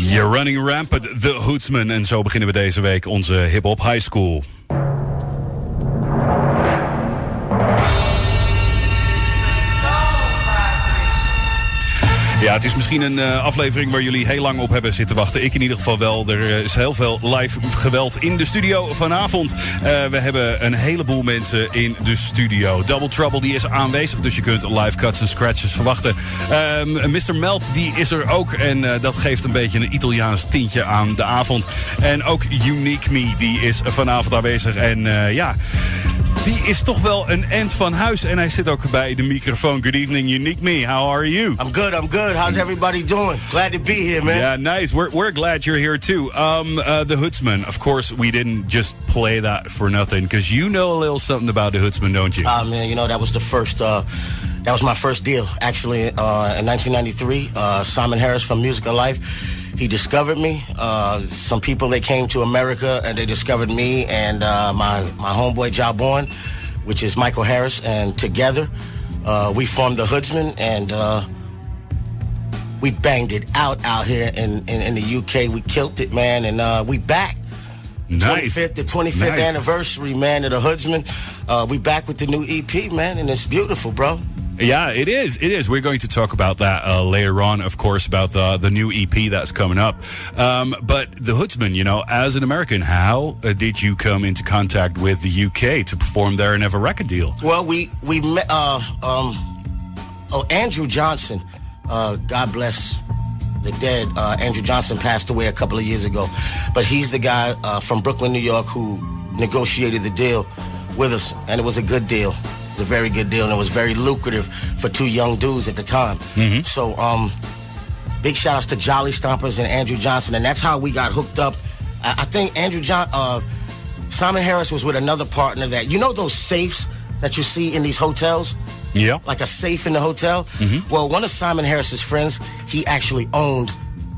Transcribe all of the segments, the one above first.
You're running rampant, the Hoodzman. En zo beginnen we deze week onze Hiphop Highschool. Ja, het is misschien een aflevering waar jullie heel lang op hebben zitten wachten. Ik in ieder geval wel. Er is heel veel live geweld in de studio vanavond. We hebben een heleboel mensen in de studio. Double Trouble die is aanwezig, dus je kunt live cuts en scratches verwachten. Mr. Melt die is er ook en dat geeft een beetje een Italiaans tintje aan de avond. En ook Uniqme die is vanavond aanwezig en ja... Die is toch wel een end van huis. En hij zit ook bij de microfoon. Good evening, Uniqme. How are you? I'm good. How's everybody doing? Glad to be here, man. Yeah, nice. We're glad you're here, too. The Hoodzman. Of course, we didn't just play that for nothing. Because you know a little something about the Hoodzman, don't you? Man, you know, that was the first... that was my first deal, actually, in 1993. Simon Harris from Musical Life. He discovered me. Some people, they came to America and they discovered me and my homeboy Jawborn, which is Michael Harris. And together, we formed the Hoodzman and we banged it out here in the UK. We killed it, man. And we back. Nice. The 25th anniversary, man, of the Hoodzman. We back with the new EP, man, and it's beautiful, bro. Yeah, it is. It is. We're going to talk about that later on, of course, about the new EP that's coming up. But the Hoodzman, you know, as an American, how did you come into contact with the UK to perform there and have a record deal? Well, we met Andrew Johnson. God bless the dead. Andrew Johnson passed away a couple of years ago, but he's the guy from Brooklyn, New York, who negotiated the deal with us, and it was a good deal. It was a very good deal, and it was very lucrative for two young dudes at the time. Mm-hmm. So, big shout-outs to Jolly Stompers and Andrew Johnson, and that's how we got hooked up. I think Simon Harris was with another partner that, you know those safes that you see in these hotels? Yeah. Like a safe in the hotel? Mm-hmm. Well, one of Simon Harris's friends, he actually owned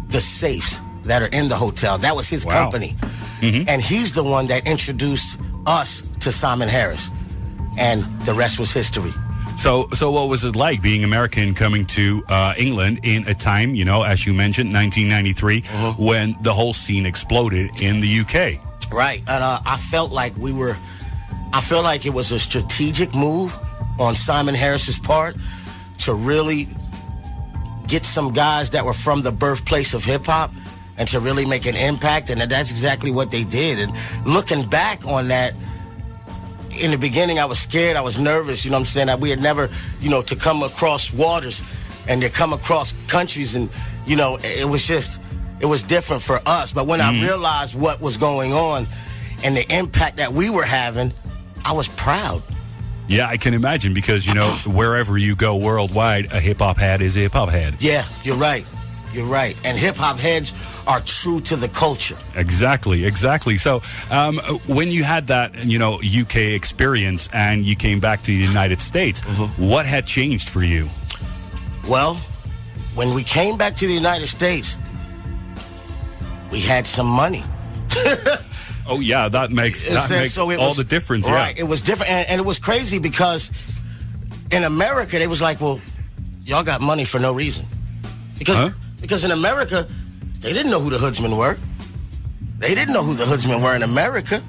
the safes that are in the hotel. That was his company. Mm-hmm. And he's the one that introduced us to Simon Harris. And the rest was history. So what was it like being American coming to England in a time, you know, as you mentioned, 1993, mm-hmm. when the whole scene exploded in the UK? Right. And I felt like it was a strategic move on Simon Harris's part to really get some guys that were from the birthplace of hip-hop and to really make an impact. And that's exactly what they did. And looking back on that, in the beginning, I was scared. I was nervous. You know what I'm saying? That we had never, you know, to come across waters and to come across countries. And, you know, it was different for us. But when I realized what was going on and the impact that we were having, I was proud. Yeah, I can imagine because, you know, wherever you go worldwide, a hip-hop head is a hip-hop head. Yeah, you're right. You're right. And hip-hop heads are true to the culture. Exactly. So when you had that, you know, UK experience and you came back to the United States, mm-hmm. what had changed for you? Well, when we came back to the United States, we had some money. Oh, yeah, that makes all the difference. Right, yeah. It was different. And it was crazy because in America, they was like, well, y'all got money for no reason. Because in America, they didn't know who the Hoodsmen were. They didn't know who the Hoodsmen were in America.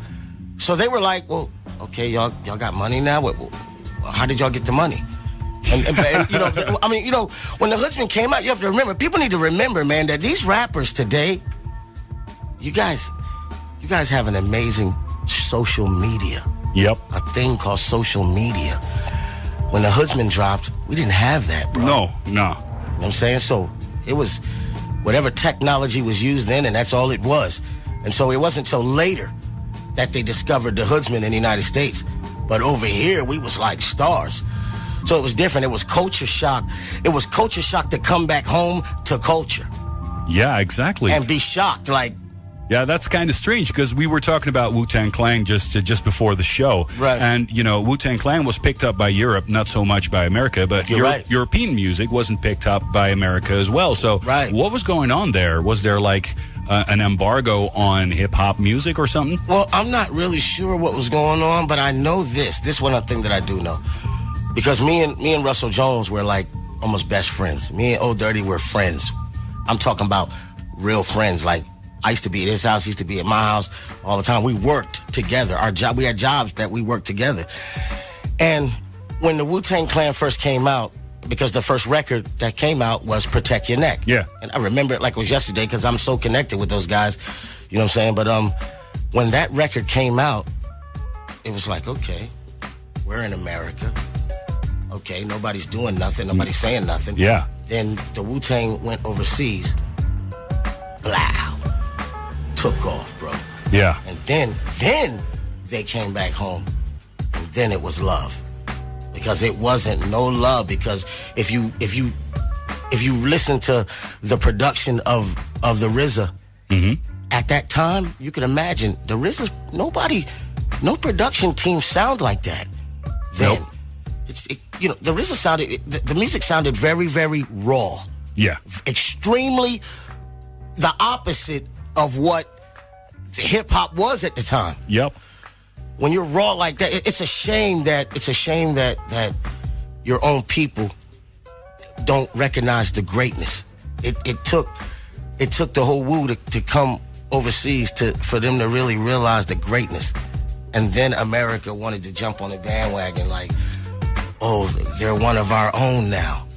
So they were like, well, okay, y'all got money now? How did y'all get the money? And you know, I mean, you know, when the Hoodsmen came out, you have to remember, people need to remember, man, that these rappers today, you guys have an amazing social media. Yep. A thing called social media. When the Hoodsmen dropped, we didn't have that, bro. No. You know what I'm saying? So it was whatever technology was used then, and that's all it was. And so it wasn't until later that they discovered the Hoodsmen in the United States. But over here, we was like stars. So it was different. It was culture shock. It was culture shock to come back home to culture. Yeah, exactly. And be shocked, like... Yeah, that's kind of strange because we were talking about Wu-Tang Clan just before the show. Right. And, you know, Wu-Tang Clan was picked up by Europe, not so much by America, but European music wasn't picked up by America as well. So what was going on there? Was there like an embargo on hip-hop music or something? Well, I'm not really sure what was going on, but I know this. This one thing that I do know. Because me and Russell Jones were like almost best friends. Me and Old Dirty were friends. I'm talking about real friends. Like, I used to be at his house, he used to be at my house all the time. We worked together. We had jobs that we worked together. And when the Wu-Tang Clan first came out, because the first record that came out was Protect Your Neck. Yeah. And I remember it like it was yesterday because I'm so connected with those guys. You know what I'm saying? But when that record came out, it was like, okay, we're in America. Okay, nobody's doing nothing. Nobody's saying nothing. Yeah. Then the Wu-Tang went overseas. Blow. Took off, bro. Yeah. And then they came back home. And then it was love. Because it wasn't no love. Because if you listen to the production of the RZA, at that time, you can imagine the RZA, no production team sound like that. Then. Nope. The RZA sounded, the music sounded very, very raw. Yeah. Extremely the opposite of what hip hop was at the time. Yep. When you're raw like that, it's a shame that your own people don't recognize the greatness. It took the whole Wu to come overseas for them to really realize the greatness. And then America wanted to jump on the bandwagon like, oh, they're one of our own now.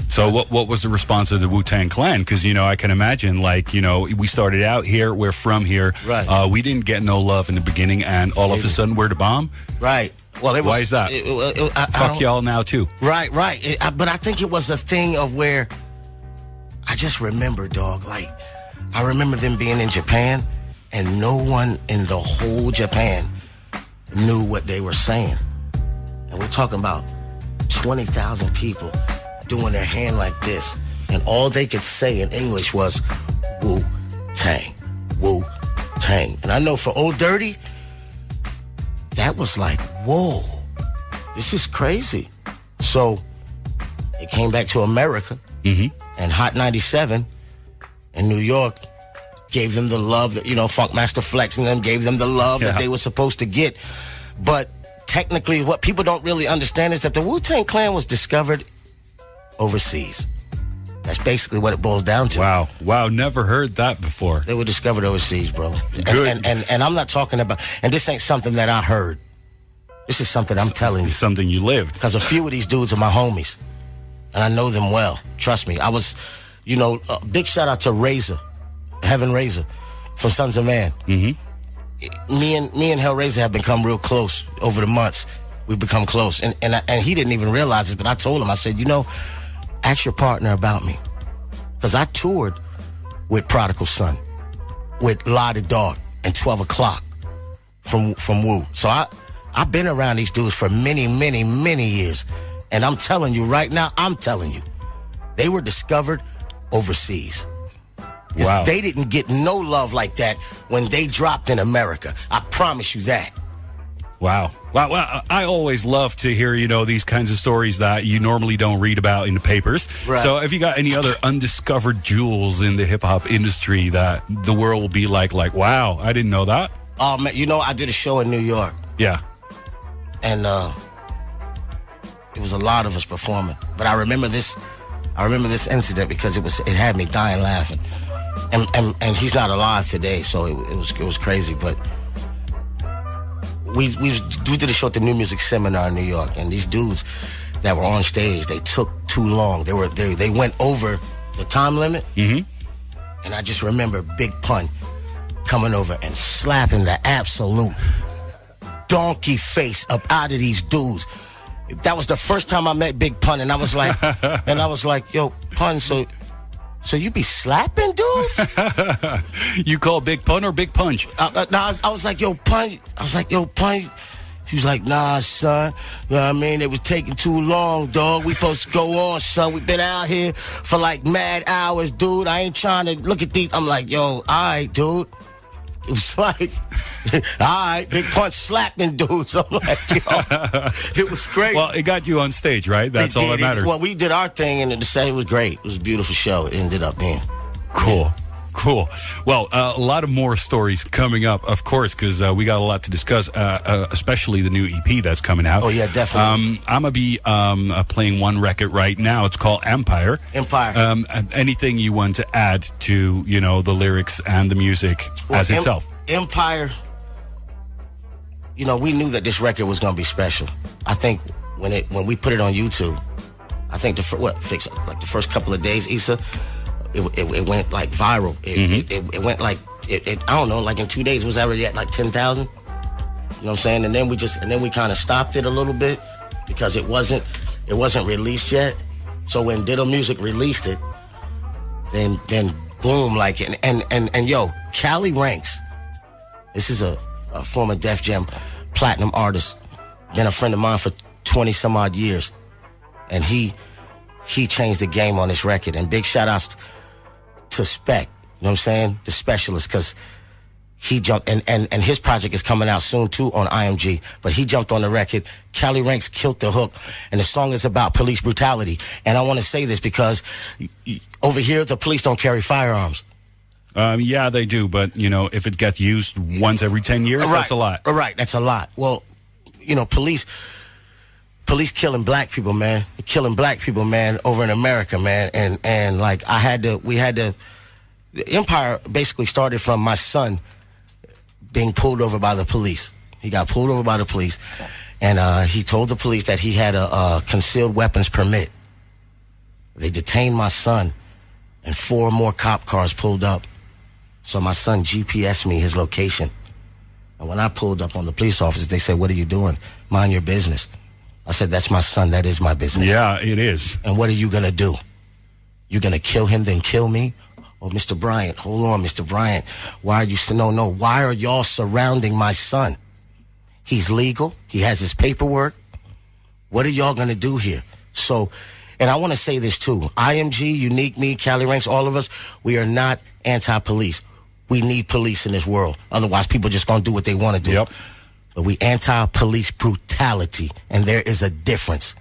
So what was the response of the Wu-Tang Clan? Because, I can imagine, we started out here, we're from here. Right. We didn't get no love in the beginning, and all of a sudden we're the bomb. Right. Well, why is that? Fuck y'all now, too. Right. But I think it was a thing of where I just remember, dog, I remember them being in Japan, and no one in the whole Japan knew what they were saying. And we're talking about 20,000 people doing their hand like this. And all they could say in English was, Wu-Tang, Wu-Tang. And I know for Old Dirty, that was like, whoa, this is crazy. So it came back to America. And Hot 97 in New York gave them the love that, Funkmaster Flex and them gave them the love that they were supposed to get. But technically, what people don't really understand is that the Wu-Tang Clan was discovered overseas. That's basically what it boils down to. Wow, never heard that before. They were discovered overseas, bro. Good. And I'm not talking about, and this ain't something that I heard. This is something I'm telling you. It's something you lived. Because a few of these dudes are my homies. And I know them well. Trust me. I was, big shout out to Razor, Heaven Razor, from Sons of Man. Me and Hellraiser have become real close over the months. We've become close. And he didn't even realize it, but I told him, I said, ask your partner about me. Because I toured with Prodigal Son, with Lie the Dog, and 12 O'Clock from Wu. So I've been around these dudes for many, many, many years. And I'm telling you right now, they were discovered overseas. Wow. They didn't get no love like that when they dropped in America. I promise you that. Wow. Well, I always love to hear, these kinds of stories that you normally don't read about in the papers. Right. So have you got any other undiscovered jewels in the hip-hop industry that the world will be like, wow, I didn't know that? Oh, man, I did a show in New York. Yeah. And it was a lot of us performing. But I remember this incident because it had me dying laughing. And he's not alive today, so it was crazy. But we did a show at the New Music Seminar in New York, and these dudes that were on stage, they took too long. They went over the time limit. And I just remember Big Pun coming over and slapping the absolute donkey face up out of these dudes. That was the first time I met Big Pun, and I was like, yo, Pun, so you be slapping dudes? You call Big Pun or Big Punch? I was like, yo, Pun. He was like, nah, son. You know what I mean? It was taking too long, dog. We supposed to go on, son. We been out here for like mad hours, dude. I ain't trying to look at these. I'm like, yo, all right, dude. It was like, all right, Big Punch slapping dudes. I'm like, yo, it was great. Well, it got you on stage, right? That's all that matters. Well, we did our thing, and it was great. It was a beautiful show. It ended up being cool. Cool. Well, a lot of more stories coming up, of course, because we got a lot to discuss, especially the new EP that's coming out. Oh, yeah, definitely. I'm going to be playing one record right now. It's called Empire. Anything you want to add to, the lyrics and the music as itself? Empire, we knew that this record was going to be special. I think when we put it on YouTube, I think the first couple of days, Issa, it went like viral. It went like I don't know, like in 2 days it was already at like 10,000. You know what I'm saying? And then we kind of stopped it a little bit because it wasn't released yet. So when Ditto Music released it, then boom, like and yo, Cali Ranks. This is a former Def Jam platinum artist, been a friend of mine for 20 some odd years, and he changed the game on this record. And big shout outs to Spec, you know what I'm saying? The Specialist, because he jumped, and his project is coming out soon too on IMG, but he jumped on the record. Cali Ranks killed the hook, and the song is about police brutality. And I want to say this because over here, the police don't carry firearms. Yeah, they do, but, if it gets used once every 10 years, that's a lot. Right, that's a lot. Well, police killing black people, man. Killing black people, man, over in America, man. And like the Empire basically started from my son being pulled over by the police. He got pulled over by the police, and he told the police that he had a concealed weapons permit. They detained my son, and 4 more cop cars pulled up. So my son GPS'd me his location. And when I pulled up on the police officers, they said, "What are you doing? Mind your business." I said, "That's my son. That is my business." Yeah, it is. "And what are you going to do? You going to kill him, then kill me?" "Oh, Mr. Bryant, hold on, Mr. Bryant. Why are you... No. Why are y'all surrounding my son? He's legal. He has his paperwork. What are y'all going to do here?" So, and I want to say this too. IMG, Uniqme, Cali Ranks, all of us, we are not anti-police. We need police in this world. Otherwise, people just going to do what they want to do. Yep. But we anti-police brutality, and there is a difference.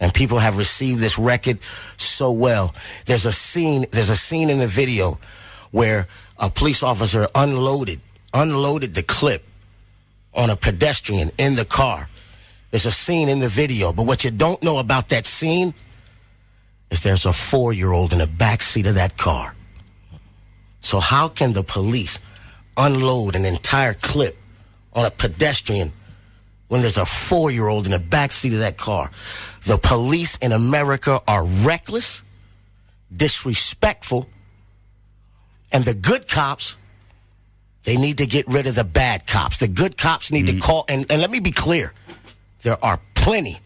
And people have received this record so well. There's a scene in the video where a police officer unloaded the clip on a pedestrian in the car. There's a scene in the video, but what you don't know about that scene is there's a 4-year-old in the back seat of that car. So how can the police unload an entire clip on a pedestrian when there's a 4-year-old in the backseat of that car? The police in America are reckless, disrespectful, and the good cops, they need to get rid of the bad cops. The good cops need to call, and let me be clear, there are plenty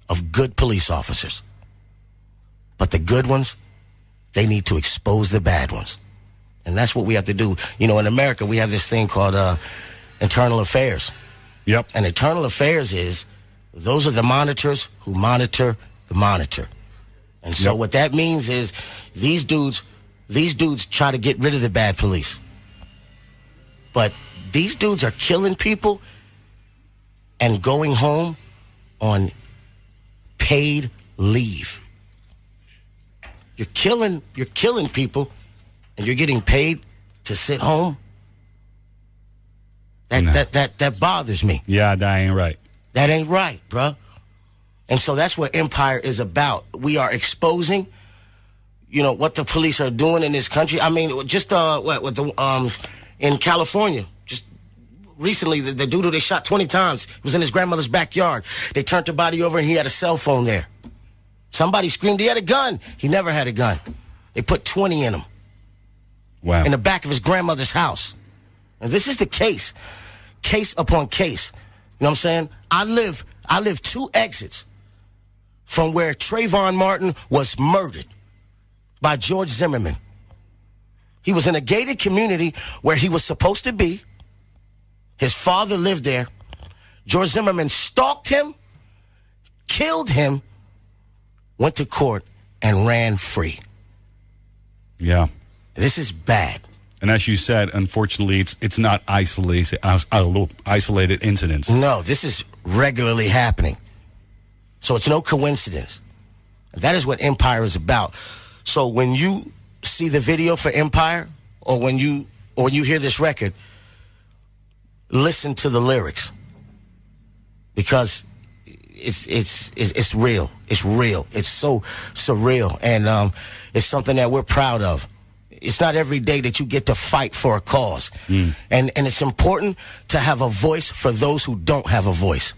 of good police officers. But the good ones, they need to expose the bad ones. And that's what we have to do. In America, we have this thing called internal affairs. Yep. And internal affairs those are the monitors who monitor the monitor. And so what that means is these dudes try to get rid of the bad police. But these dudes are killing people and going home on paid leave. You're killing people and you're getting paid to sit home. That bothers me. Yeah, that ain't right. That ain't right, bruh. And so that's what Empire is about. We are exposing, what the police are doing in this country. I mean, just in California, just recently, the dude who they shot 20 times was in his grandmother's backyard. They turned the body over and he had a cell phone there. Somebody screamed he had a gun. He never had a gun. They put 20 in him. Wow. In the back of his grandmother's house. And this is the case upon case. You know what I'm saying? I live 2 exits from where Trayvon Martin was murdered by George Zimmerman. He was in a gated community where he was supposed to be. His father lived there. George Zimmerman stalked him, killed him, went to court, and ran free. Yeah. This is bad. And as you said, unfortunately, it's not isolated incidents. No, this is regularly happening. So it's no coincidence. And that is what Empire is about. So when you see the video for Empire or when you hear this record, listen to the lyrics, because it's real. It's real. It's so surreal, and it's something that we're proud of. It's not every day that you get to fight for a cause, and it's important to have a voice for those who don't have a voice.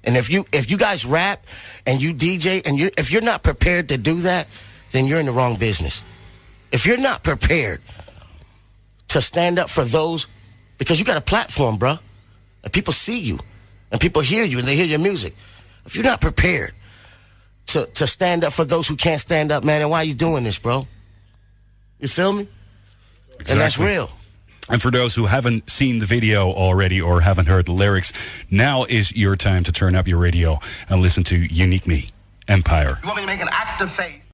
And if you guys rap and you DJ and if you're not prepared to do that, then you're in the wrong business. If you're not prepared to stand up for those, because you got a platform, bro, and people see you, and people hear you, and they hear your music. If you're not prepared to stand up for those who can't stand up, man, then why are you doing this, bro? You feel me? Exactly. And that's real. And for those who haven't seen the video already or haven't heard the lyrics, now is your time to turn up your radio and listen to Uniqme, Empire. You want me to make an act of faith?